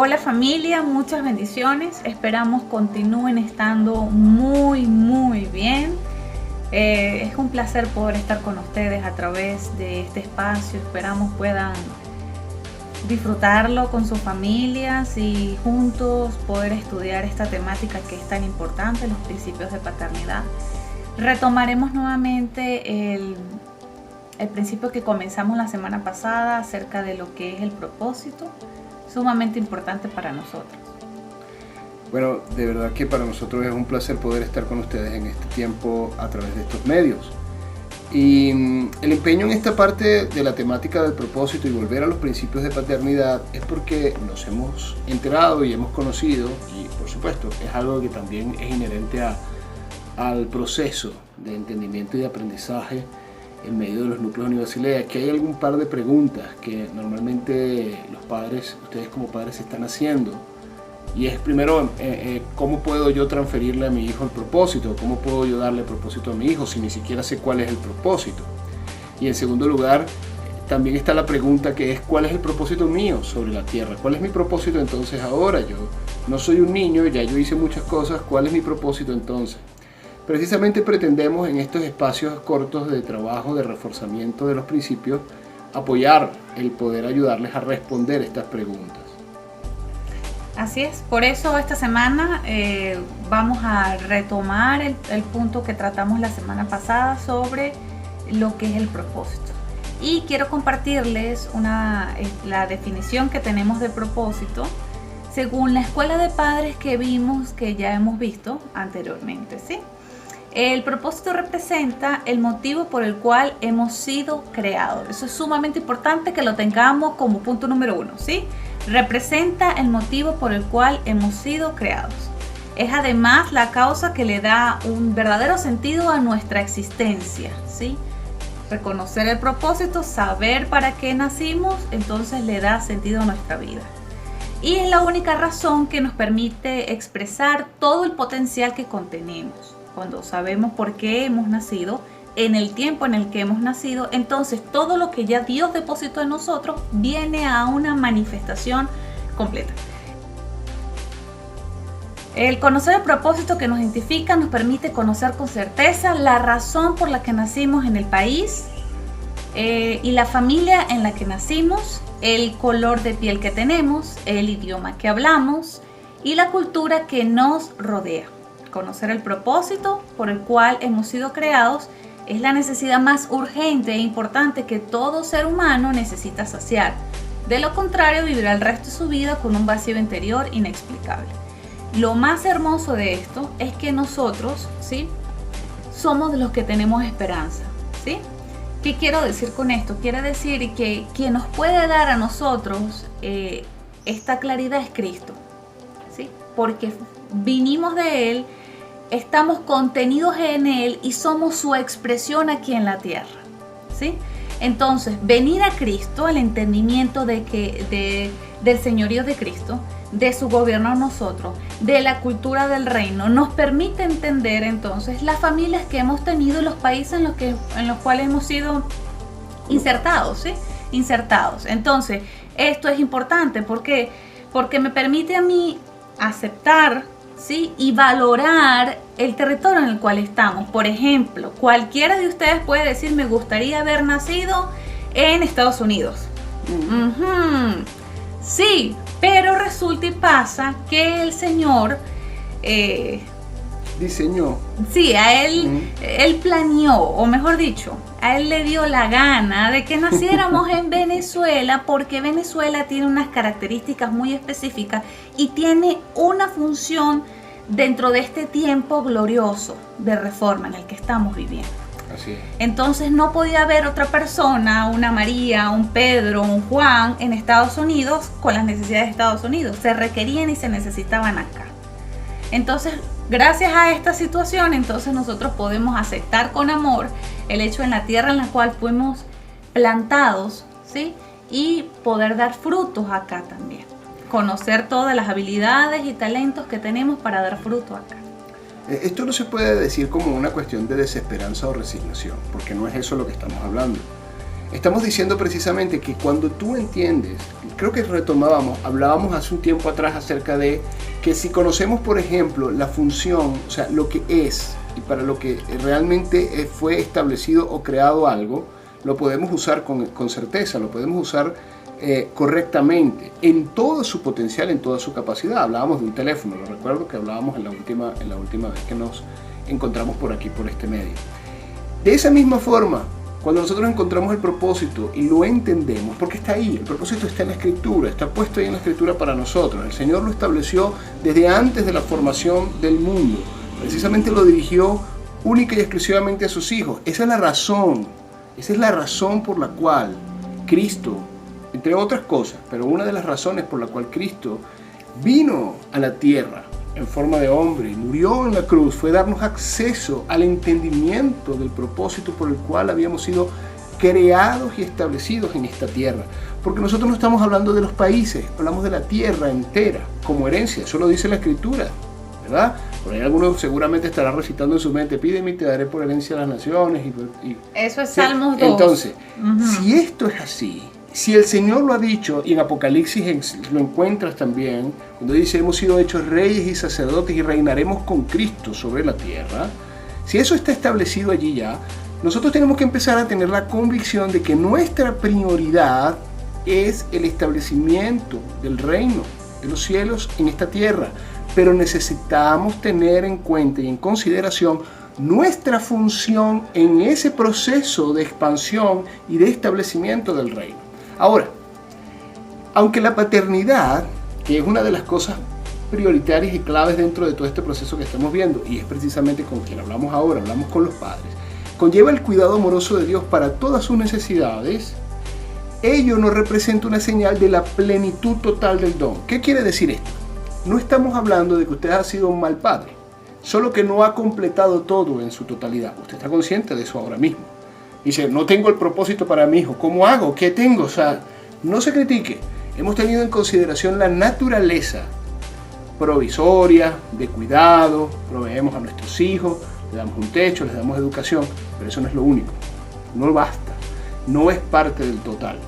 Hola familia, muchas bendiciones. Esperamos continúen estando muy bien. Es un placer poder estar con ustedes a través de este espacio. Esperamos puedan disfrutarlo con sus familias y juntos poder estudiar esta temática que es tan importante, los principios de paternidad. Retomaremos nuevamente el principio que comenzamos la semana pasada acerca de lo que es el propósito, sumamente importante para nosotros. Bueno, de verdad que para nosotros es un placer poder estar con ustedes en este tiempo a través de estos medios. Y el empeño en esta parte de la temática del propósito y volver a los principios de paternidad es porque nos hemos enterado y hemos conocido, y por supuesto es algo que también es inherente al proceso de entendimiento y de aprendizaje en medio de los núcleos universitarios, que hay algún par de preguntas que normalmente los padres, ustedes como padres se están haciendo. Y es primero, ¿cómo puedo yo transferirle a mi hijo el propósito? ¿Cómo puedo yo darle propósito a mi hijo si ni siquiera sé cuál es el propósito? Y en segundo lugar, también está la pregunta que es, ¿cuál es el propósito mío sobre la tierra? ¿Cuál es mi propósito entonces ahora? Yo no soy un niño, ya yo hice muchas cosas, ¿cuál es mi propósito entonces? Precisamente pretendemos en estos espacios cortos de trabajo, de reforzamiento de los principios, apoyar el poder ayudarles a responder estas preguntas. Así es, por eso esta semana vamos a retomar el punto que tratamos la semana pasada sobre lo que es el propósito. Y quiero compartirles la definición que tenemos de propósito según la escuela de padres que vimos, que ya hemos visto anteriormente, ¿sí? El propósito representa el motivo por el cual hemos sido creados. Eso es sumamente importante que lo tengamos como punto número 1, ¿sí? Representa el motivo por el cual hemos sido creados. Es además la causa que le da un verdadero sentido a nuestra existencia, ¿sí? Reconocer el propósito, saber para qué nacimos, entonces le da sentido a nuestra vida. Y es la única razón que nos permite expresar todo el potencial que contenemos. Cuando sabemos por qué hemos nacido, en el tiempo en el que hemos nacido, entonces todo lo que ya Dios depositó en nosotros viene a una manifestación completa. El conocer el propósito que nos identifica nos permite conocer con certeza la razón por la que nacimos en el país y la familia en la que nacimos, el color de piel que tenemos, el idioma que hablamos y la cultura que nos rodea. Conocer el propósito por el cual hemos sido creados es la necesidad más urgente e importante que todo ser humano necesita saciar. De lo contrario, vivirá el resto de su vida con un vacío interior inexplicable. Lo más hermoso de esto es que nosotros, ¿sí?, somos de los que tenemos esperanza, ¿sí? ¿Qué quiero decir con esto? Quiere decir que quien nos puede dar a nosotros esta claridad es Cristo, ¿sí? Porque vinimos de Él, estamos contenidos en Él y somos su expresión aquí en la tierra, ¿sí? Entonces, venir a Cristo, el entendimiento del señorío de Cristo, de su gobierno en nosotros, de la cultura del reino, nos permite entender entonces las familias que hemos tenido y los países en los cuales hemos sido insertados, ¿sí? Insertados. Entonces, esto es importante porque me permite a mí aceptar, ¿sí?, y valorar el territorio en el cual estamos. Por ejemplo, cualquiera de ustedes puede decir, me gustaría haber nacido en Estados Unidos. Sí, pero resulta y pasa que el Señor diseñó. Sí, a él, él planeó, o mejor dicho, a él le dio la gana de que naciéramos en Venezuela, porque Venezuela tiene unas características muy específicas y tiene una función dentro de este tiempo glorioso de reforma en el que estamos viviendo. Así es. Entonces no podía haber otra persona, una María, un Pedro, un Juan en Estados Unidos con las necesidades de Estados Unidos. Se requerían y se necesitaban acá. Entonces, gracias a esta situación, entonces nosotros podemos aceptar con amor el hecho en la tierra en la cual fuimos plantados, ¿sí?, y poder dar frutos acá también. Conocer todas las habilidades y talentos que tenemos para dar fruto acá. Esto no se puede decir como una cuestión de desesperanza o resignación, porque no es eso lo que estamos hablando. Estamos diciendo precisamente que cuando tú entiendes, creo que hablábamos hace un tiempo atrás acerca de que si conocemos, por ejemplo, la función, o sea, lo que es y para lo que realmente fue establecido o creado algo, lo podemos usar con certeza, lo podemos usar correctamente, en todo su potencial, en toda su capacidad. Hablábamos de un teléfono, lo recuerdo que hablábamos en la última vez que nos encontramos por aquí, por este medio. De esa misma forma, cuando nosotros encontramos el propósito y lo entendemos, porque está ahí, el propósito está en la Escritura, está puesto ahí en la Escritura para nosotros. El Señor lo estableció desde antes de la formación del mundo. Precisamente lo dirigió única y exclusivamente a sus hijos. Esa es la razón por la cual Cristo, entre otras cosas, pero una de las razones por la cual Cristo vino a la tierra en forma de hombre y murió en la cruz, fue darnos acceso al entendimiento del propósito por el cual habíamos sido creados y establecidos en esta tierra. Porque nosotros no estamos hablando de los países, hablamos de la tierra entera como herencia. Eso lo dice la Escritura, ¿verdad? Por ahí algunos seguramente estará recitando en su mente: pídeme y te daré por herencia a las naciones. Eso es Salmos 2. Entonces, si esto es así, si el Señor lo ha dicho, y en Apocalipsis lo encuentras también, cuando dice: hemos sido hechos reyes y sacerdotes y reinaremos con Cristo sobre la tierra, si eso está establecido allí ya, nosotros tenemos que empezar a tener la convicción de que nuestra prioridad es el establecimiento del reino de los cielos en esta tierra, pero necesitamos tener en cuenta y en consideración nuestra función en ese proceso de expansión y de establecimiento del reino. Ahora, aunque la paternidad, que es una de las cosas prioritarias y claves dentro de todo este proceso que estamos viendo, y es precisamente con quien hablamos ahora, hablamos con los padres, conlleva el cuidado amoroso de Dios para todas sus necesidades, ello no representa una señal de la plenitud total del don. ¿Qué quiere decir esto? No estamos hablando de que usted ha sido un mal padre, solo que no ha completado todo en su totalidad. Usted está consciente de eso ahora mismo. Dice: no tengo el propósito para mi hijo. ¿Cómo hago? ¿Qué tengo? O sea, no se critique. Hemos tenido en consideración la naturaleza provisoria, de cuidado, proveemos a nuestros hijos, le damos un techo, les damos educación, pero eso no es lo único. No basta. No es parte del total.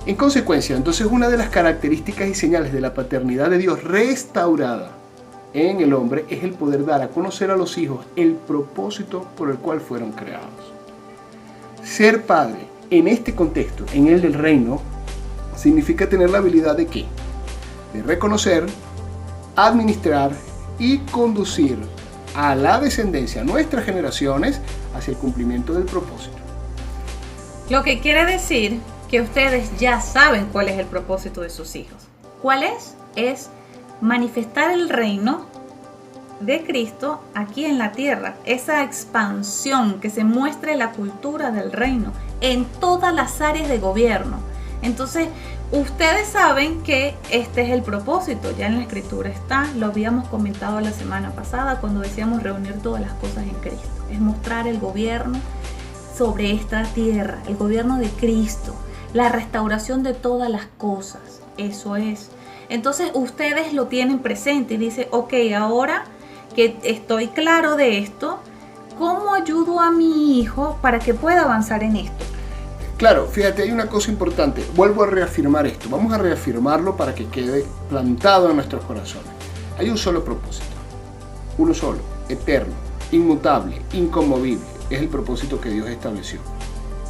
En consecuencia, entonces, una de las características y señales de la paternidad de Dios restaurada en el hombre es el poder dar a conocer a los hijos el propósito por el cual fueron creados. Ser padre en este contexto, en el del reino, significa tener la habilidad de ¿qué? De reconocer, administrar y conducir a la descendencia, a nuestras generaciones, hacia el cumplimiento del propósito. Lo que quiere decir que ustedes ya saben cuál es el propósito de sus hijos. ¿Cuál es? Es manifestar el reino de Cristo aquí en la tierra, esa expansión, que se muestre la cultura del reino en todas las áreas de gobierno. Entonces, ustedes saben que este es el propósito, ya en la Escritura está, lo habíamos comentado la semana pasada cuando decíamos reunir todas las cosas en Cristo, es mostrar el gobierno sobre esta tierra, el gobierno de Cristo, la restauración de todas las cosas, eso es. Entonces ustedes lo tienen presente y dicen: ok, ahora que estoy claro de esto, ¿cómo ayudo a mi hijo para que pueda avanzar en esto? Claro, fíjate, hay una cosa importante. Vuelvo a reafirmar esto. Vamos a reafirmarlo para que quede plantado en nuestros corazones. Hay un solo propósito. Uno solo, eterno, inmutable, inconmovible. Es el propósito que Dios estableció.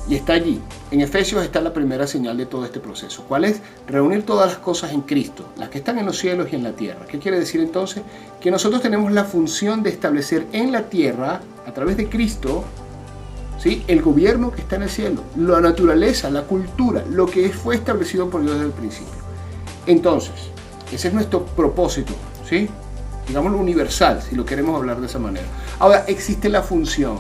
Y está allí. En Efesios está la primera señal de todo este proceso. ¿Cuál es? Reunir todas las cosas en Cristo, las que están en los cielos y en la tierra. ¿Qué quiere decir entonces? Que nosotros tenemos la función de establecer en la tierra, a través de Cristo, ¿sí?, el gobierno que está en el cielo, la naturaleza, la cultura, lo que fue establecido por Dios desde el principio. Entonces, ese es nuestro propósito, ¿sí? Digámoslo universal, si lo queremos hablar de esa manera. Ahora, existe la función.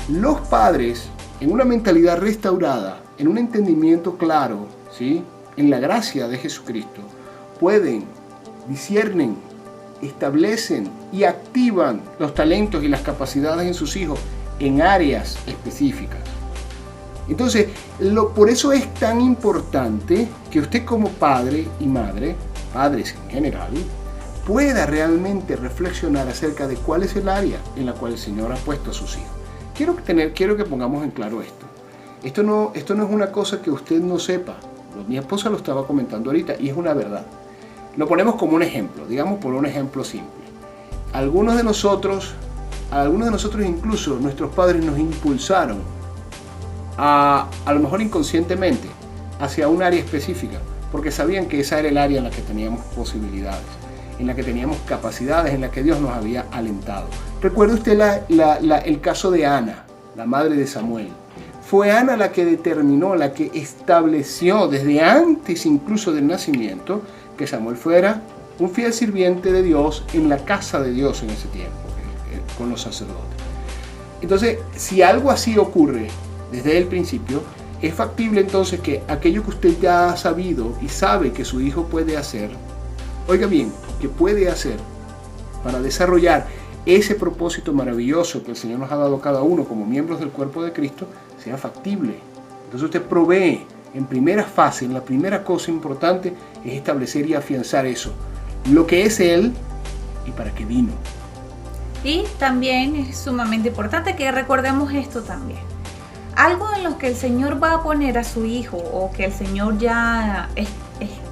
Los padres, en una mentalidad restaurada, en un entendimiento claro, ¿sí?, en la gracia de Jesucristo, pueden, disciernen, establecen y activan los talentos y las capacidades en sus hijos en áreas específicas. Entonces, por eso es tan importante que usted como padre y madre, padres en general, pueda realmente reflexionar acerca de cuál es el área en la cual el Señor ha puesto a sus hijos. quiero que pongamos en claro esto. Esto no es una cosa que usted no sepa. Mi esposa lo estaba comentando ahorita y es una verdad. Lo ponemos como un ejemplo, digamos por un ejemplo simple. Algunos de nosotros incluso nuestros padres nos impulsaron a lo mejor inconscientemente hacia un área específica, porque sabían que esa era el área en la que teníamos posibilidades, en la que teníamos capacidades, en la que Dios nos había alentado. Recuerde usted el caso de Ana, la madre de Samuel. Fue Ana la que determinó, la que estableció desde antes incluso del nacimiento que Samuel fuera un fiel sirviente de Dios en la casa de Dios en ese tiempo, con los sacerdotes. Entonces, si algo así ocurre desde el principio, es factible entonces que aquello que usted ya ha sabido y sabe que su hijo puede hacer, oiga bien, que puede hacer para desarrollar ese propósito maravilloso que el Señor nos ha dado a cada uno como miembros del cuerpo de Cristo, sea factible. Entonces usted provee en primera fase, en la primera cosa importante es establecer y afianzar eso, lo que es Él y para qué vino. Y también es sumamente importante que recordemos esto también. Algo en lo que el Señor va a poner a su hijo o que el Señor ya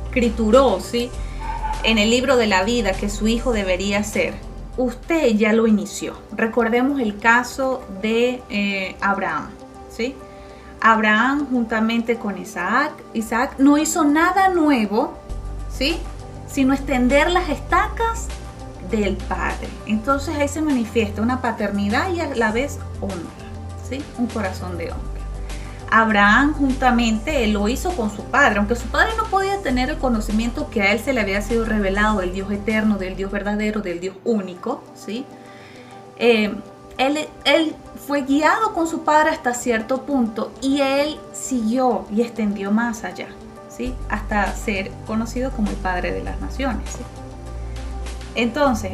escrituró, ¿sí?, en el libro de la vida que su hijo debería ser, usted ya lo inició. Recordemos el caso de Abraham, ¿sí? Abraham juntamente con Isaac no hizo nada nuevo, ¿sí?, sino extender las estacas del Padre. Entonces ahí se manifiesta una paternidad y a la vez honra, ¿sí?, un corazón de hombre. Abraham juntamente él lo hizo con su padre, aunque su padre no podía tener el conocimiento que a él se le había sido revelado del Dios eterno, del Dios verdadero, del Dios único, ¿sí? Él fue guiado con su padre hasta cierto punto y él siguió y extendió más allá, ¿sí?, hasta ser conocido como el Padre de las Naciones, ¿sí? Entonces,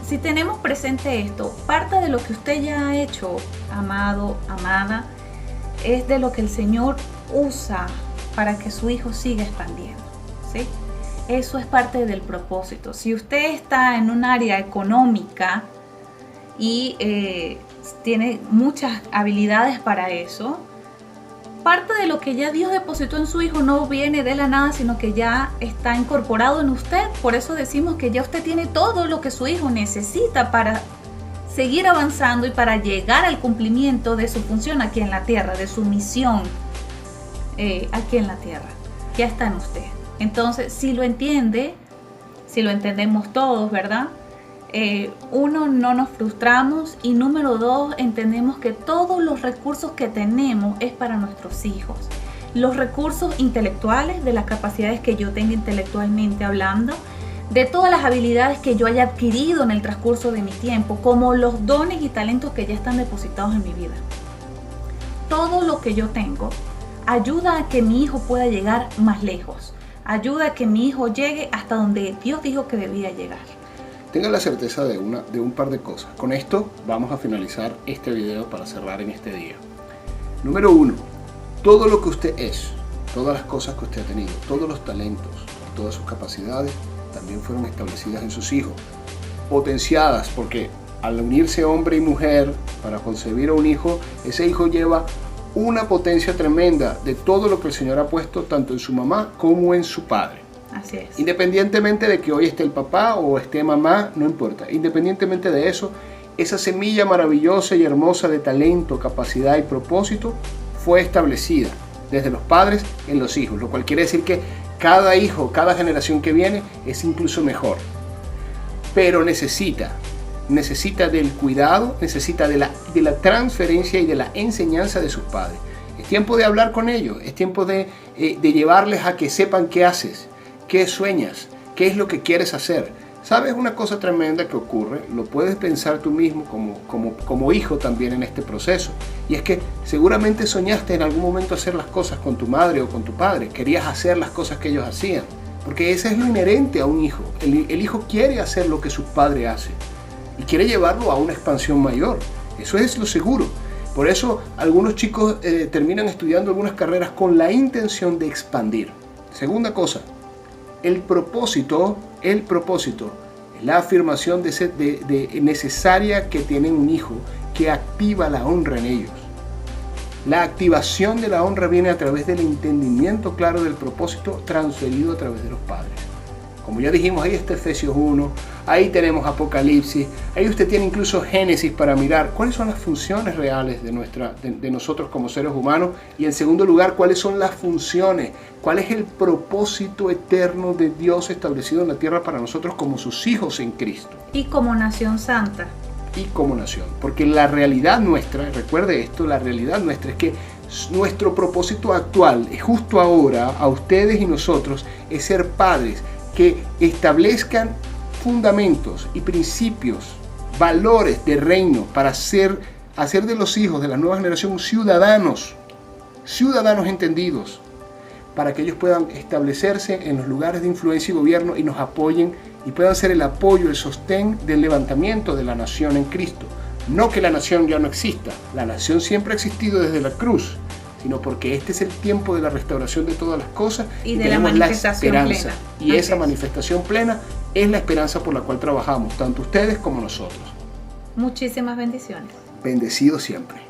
si tenemos presente esto, parte de lo que usted ya ha hecho, amado, amada, es de lo que el Señor usa para que su hijo siga expandiendo, ¿sí? Eso es parte del propósito. Si usted está en un área económica y tiene muchas habilidades para eso, parte de lo que ya Dios depositó en su hijo no viene de la nada, sino que ya está incorporado en usted. Por eso decimos que ya usted tiene todo lo que su hijo necesita para seguir avanzando y para llegar al cumplimiento de su función aquí en la tierra, de su misión aquí en la tierra. Ya está en usted. Entonces, si lo entiende, si lo entendemos todos, ¿verdad? Uno, no nos frustramos y número dos, entendemos que todos los recursos que tenemos es para nuestros hijos. Los recursos intelectuales, de las capacidades que yo tenga intelectualmente hablando, de todas las habilidades que yo haya adquirido en el transcurso de mi tiempo, como los dones y talentos que ya están depositados en mi vida. Todo lo que yo tengo ayuda a que mi hijo pueda llegar más lejos, ayuda a que mi hijo llegue hasta donde Dios dijo que debía llegar. Tenga la certeza de un par de cosas. Con esto vamos a finalizar este video para cerrar en este día. Número 1, todo lo que usted es, todas las cosas que usted ha tenido, todos los talentos, todas sus capacidades, también fueron establecidas en sus hijos, potenciadas, porque al unirse hombre y mujer para concebir a un hijo, ese hijo lleva una potencia tremenda de todo lo que el Señor ha puesto tanto en su mamá como en su padre. Así es. Independientemente de que hoy esté el papá o esté mamá, no importa. Independientemente de eso, esa semilla maravillosa y hermosa de talento, capacidad y propósito fue establecida desde los padres en los hijos, lo cual quiere decir que cada hijo, cada generación que viene es incluso mejor. Pero necesita del cuidado, necesita de la transferencia y de la enseñanza de sus padres. Es tiempo de hablar con ellos, es tiempo de llevarles a que sepan qué haces, qué sueñas, qué es lo que quieres hacer. ¿Sabes una cosa tremenda que ocurre? Lo puedes pensar tú mismo como hijo también en este proceso. Y es que seguramente soñaste en algún momento hacer las cosas con tu madre o con tu padre. Querías hacer las cosas que ellos hacían. Porque eso es lo inherente a un hijo. El hijo quiere hacer lo que su padre hace. Y quiere llevarlo a una expansión mayor. Eso es lo seguro. Por eso algunos chicos terminan estudiando algunas carreras con la intención de expandir. Segunda cosa. El propósito la afirmación necesaria que tienen un hijo, que activa la honra en ellos. La activación de la honra viene a través del entendimiento claro del propósito transferido a través de los padres. Como ya dijimos, ahí está Efesios 1, ahí tenemos Apocalipsis, ahí usted tiene incluso Génesis para mirar cuáles son las funciones reales de nosotros como seres humanos, y en segundo lugar, cuáles son las funciones, cuál es el propósito eterno de Dios establecido en la tierra para nosotros como sus hijos en Cristo. Y como nación santa. Y como nación, porque la realidad nuestra, recuerde esto, la realidad nuestra es que nuestro propósito actual, justo ahora, a ustedes y nosotros, es ser padres que establezcan fundamentos y principios, valores de reino para hacer de los hijos de la nueva generación ciudadanos entendidos, para que ellos puedan establecerse en los lugares de influencia y gobierno y nos apoyen y puedan ser el apoyo, el sostén del levantamiento de la nación en Cristo. No que la nación ya no exista, la nación siempre ha existido desde la cruz, sino porque este es el tiempo de la restauración de todas las cosas y de la manifestación plena. Y esa manifestación plena es la esperanza por la cual trabajamos, tanto ustedes como nosotros. Muchísimas bendiciones. Bendecidos siempre.